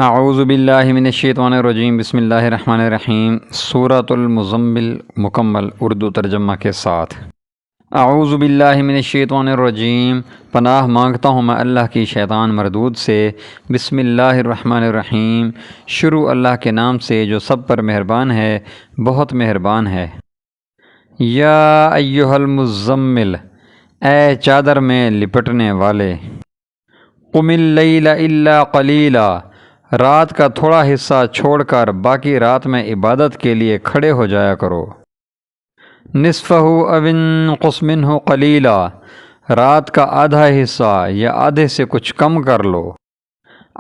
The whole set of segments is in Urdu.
اعوذ باللہ من الشیطان الرجیم، بسم اللہ الرحمن الرحیم۔ سورۃ المزمل مکمل اردو ترجمہ کے ساتھ۔ اعوذ باللہ من الشیطان الرجیم، پناہ مانگتا ہوں میں اللہ کی شیطان مردود سے۔ بسم اللہ الرحمن الرحیم، شروع اللہ کے نام سے جو سب پر مہربان ہے، بہت مہربان ہے۔ یا ایھا المزمل، اے چادر میں لپٹنے والے۔ قم اللیل الا قلیلا، رات کا تھوڑا حصہ چھوڑ کر باقی رات میں عبادت کے لیے کھڑے ہو جایا کرو۔ نصفہ او انقص منہ قلیلا، رات کا آدھا حصہ یا آدھے سے کچھ کم کر لو۔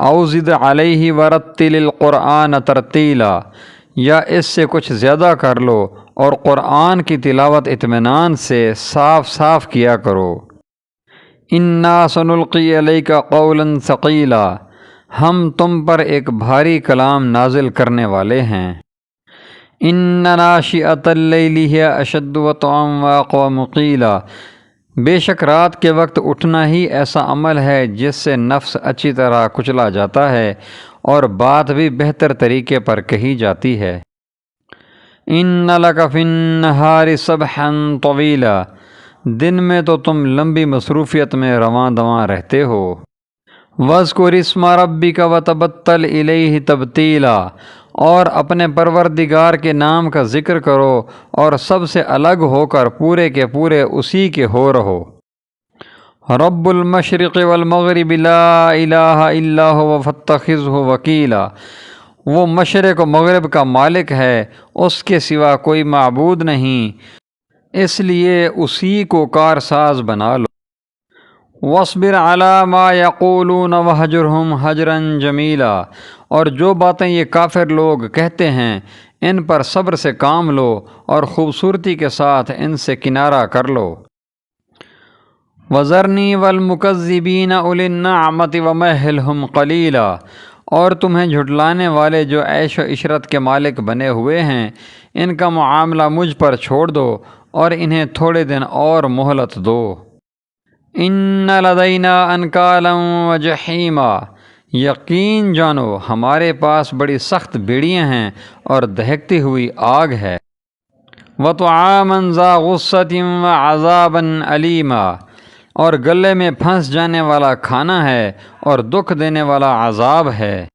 او زد علیہ ورتل القرآن ترتیلا، یا اس سے کچھ زیادہ کر لو اور قرآن کی تلاوت اطمینان سے صاف صاف کیا کرو۔ انا سنلقی علیک قولا ثقیلا، ہم تم پر ایک بھاری کلام نازل کرنے والے ہیں۔ ان ناشئۃ اللیل ہی اشد وطئا واقوم قیلا، بے شک رات کے وقت اٹھنا ہی ایسا عمل ہے جس سے نفس اچھی طرح کچلا جاتا ہے اور بات بھی بہتر طریقے پر کہی جاتی ہے۔ ان لک فی النہار سبحا طویلا، دن میں تو تم لمبی مصروفیت میں رواں دواں رہتے ہو۔ وَاذْكُرِ اسْمَ رَبِّكَ وَتَبَتَّلْ إِلَيْهِ تَبْتِيلًا، اور اپنے پروردگار کے نام کا ذکر کرو اور سب سے الگ ہو کر پورے کے پورے اسی کے ہو رہو۔ رب المشرق والمغرب لا الہ الا هو فاتخذہ وکیلا، وہ مشرق و مغرب کا مالک ہے، اس کے سوا کوئی معبود نہیں، اس لیے اسی کو کارساز بنا لو۔ وَاصْبِرْ عَلَىٰ مَا يَقُولُونَ وَاهْجُرْهُمْ هَجْرًا جَمِيلًا، اور جو باتیں یہ کافر لوگ کہتے ہیں ان پر صبر سے کام لو اور خوبصورتی کے ساتھ ان سے کنارہ کر لو۔ وَذَرْنِي وَالْمُكَذِّبِينَ أُولِي النَّعْمَةِ وَمَهِّلْهُمْ قَلِيلًا، اور تمہیں جھٹلانے والے جو عیش و عشرت کے مالک بنے ہوئے ہیں ان کا معاملہ مجھ پر چھوڑ دو اور انہیں تھوڑے دن اور مہلت دو۔ ان لدینا انکالا وجحیما، یقین جانو ہمارے پاس بڑی سخت بیڑیاں ہیں اور دہکتی ہوئی آگ ہے۔ وطعاما ذا غصۃ وعذابا علیما، اور گلے میں پھنس جانے والا کھانا ہے اور دکھ دینے والا عذاب ہے۔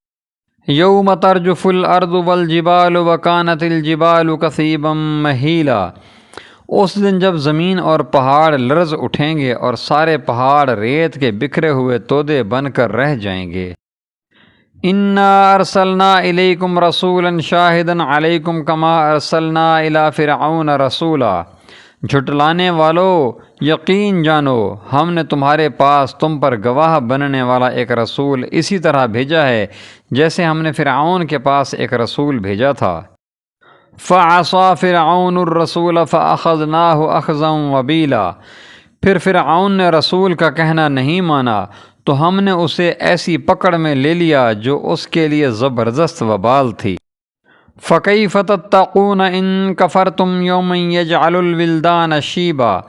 یوم ترجف الارض والجبال وکانت الجبال کثیبا مہیلا، اس دن جب زمین اور پہاڑ لرز اٹھیں گے اور سارے پہاڑ ریت کے بکھرے ہوئے تودے بن کر رہ جائیں گے۔ انا ارسلنا الیکم رسولا شاہدا علیکم کما ارسلنا الی فرعون رسولا، جھٹلانے والو یقین جانو ہم نے تمہارے پاس تم پر گواہ بننے والا ایک رسول اسی طرح بھیجا ہے جیسے ہم نے فرعون کے پاس ایک رسول بھیجا تھا۔ فَعَصَىٰ فِرْعَوْنُ الرَّسُولَ فَأَخَذْنَاهُ أَخْذًا وَبِيلًا، پھر فرعون نے رسول کا کہنا نہیں مانا تو ہم نے اسے ایسی پکڑ میں لے لیا جو اس کے لیے زبردست وبال تھی۔ فَكَيْفَ تَتَّقُونَ إِن كَفَرْتُمْ يَوْمًا يَجْعَلُ الْوِلْدَانَ شِيبًا،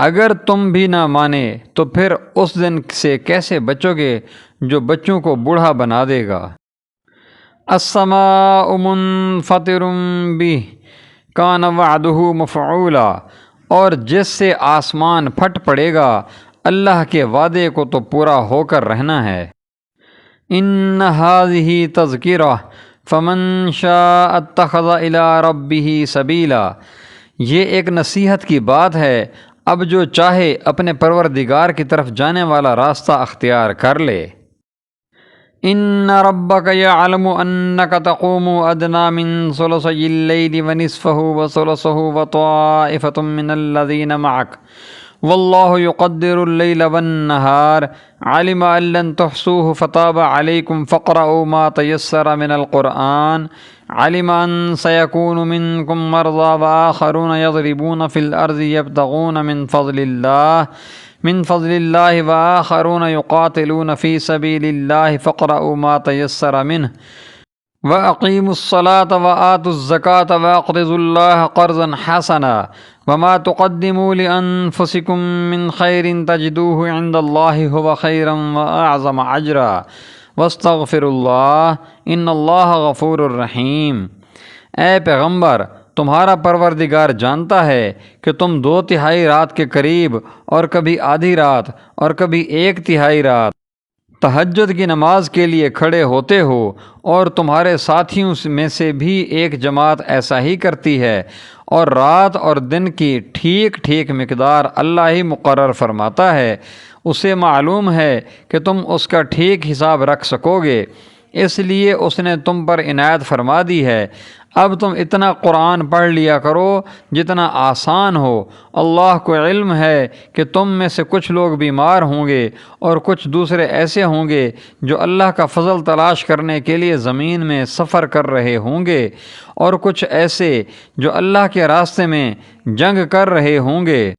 اگر تم بھی نہ مانے تو پھر اس دن سے کیسے بچو گے جو بچوں کو بوڑھا بنا دے گا۔ السماء منفطر به کان وعدہ مفعولا، اور جس سے آسمان پھٹ پڑے گا اللہ کے وعدے کو تو پورا ہو کر رہنا ہے۔ ان ھذہ تذکرہ فمن شاء اتخذ الی ربہ سبیلا، یہ ایک نصیحت کی بات ہے، اب جو چاہے اپنے پروردگار کی طرف جانے والا راستہ اختیار کر لے۔ ان ربک یعلم انک تقوم ادنی من ثلثی اللیل ونصفہ وثلثہ وطائفۃ من الذین معک واللہ یقدر اللیل والنہار علم ان لن تحصوہ فتاب علیکم فاقرؤوا ما تیسر من القرآن علم ان سیکون منکم مرضی وآخرون یضربون فی الارض یبتغون من فضل اللہ وآخرون یقاتلون فی سبیل اللہ فاقرؤوا ما تیسر منہ وَأَقِيمُوا الصَّلَاةَ وَآتُوا الزَّكَاةَ وَأَقْرِضُوا اللَّهَ قَرْضًا حَسَنًا وَمَا تُقَدِّمُوا لِأَنفُسِكُم مِّن خَيْرٍ تَجِدُوهُ عِندَ اللَّهِ هُوَ خَيْرًا وَأَعْظَمَ أَجْرًا وَاسْتَغْفِرُوا إِنَّ اللَّهَ غَفُورٌ رَحِيمٌ۔ اے پیغمبر، تمہارا پروردگار جانتا ہے کہ تم 2/3 رات کے قریب اور کبھی آدھی رات اور کبھی 1/3 رات تہجد کی نماز کے لیے کھڑے ہوتے ہو، اور تمہارے ساتھیوں میں سے بھی ایک جماعت ایسا ہی کرتی ہے، اور رات اور دن کی ٹھیک ٹھیک مقدار اللہ ہی مقرر فرماتا ہے۔ اسے معلوم ہے کہ تم اس کا ٹھیک حساب رکھ سکو گے، اس لیے اس نے تم پر عنایت فرما دی ہے۔ اب تم اتنا قرآن پڑھ لیا کرو جتنا آسان ہو۔ اللہ کو علم ہے کہ تم میں سے کچھ لوگ بیمار ہوں گے، اور کچھ دوسرے ایسے ہوں گے جو اللہ کا فضل تلاش کرنے کے لیے زمین میں سفر کر رہے ہوں گے، اور کچھ ایسے جو اللہ کے راستے میں جنگ کر رہے ہوں گے۔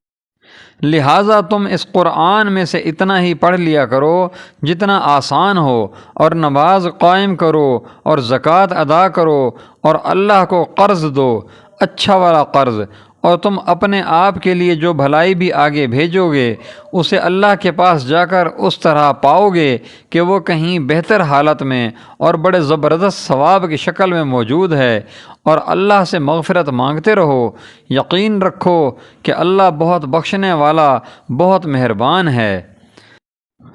لہٰذا تم اس قرآن میں سے اتنا ہی پڑھ لیا کرو جتنا آسان ہو، اور نماز قائم کرو اور زکوٰۃ ادا کرو، اور اللہ کو قرض دو، اچھا والا قرض، اور تم اپنے آپ کے لیے جو بھلائی بھی آگے بھیجو گے اسے اللہ کے پاس جا کر اس طرح پاؤ گے کہ وہ کہیں بہتر حالت میں اور بڑے زبردست ثواب کی شکل میں موجود ہے، اور اللہ سے مغفرت مانگتے رہو۔ یقین رکھو کہ اللہ بہت بخشنے والا، بہت مہربان ہے۔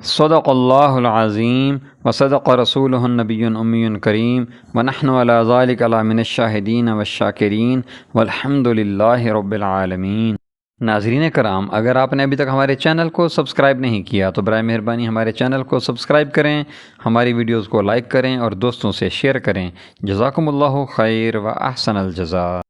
صدق اللہ العظیم وصدق رسولہ النبی الامی الکریم ونحن علی ذلک من الشاہدین والشاکرین والحمد للہ رب العالمین۔ ناظرین کرام، اگر آپ نے ابھی تک ہمارے چینل کو سبسکرائب نہیں کیا تو برائے مہربانی ہمارے چینل کو سبسکرائب کریں، ہماری ویڈیوز کو لائک کریں اور دوستوں سے شیئر کریں۔ جزاکم اللہ خیر و احسن الجزاء۔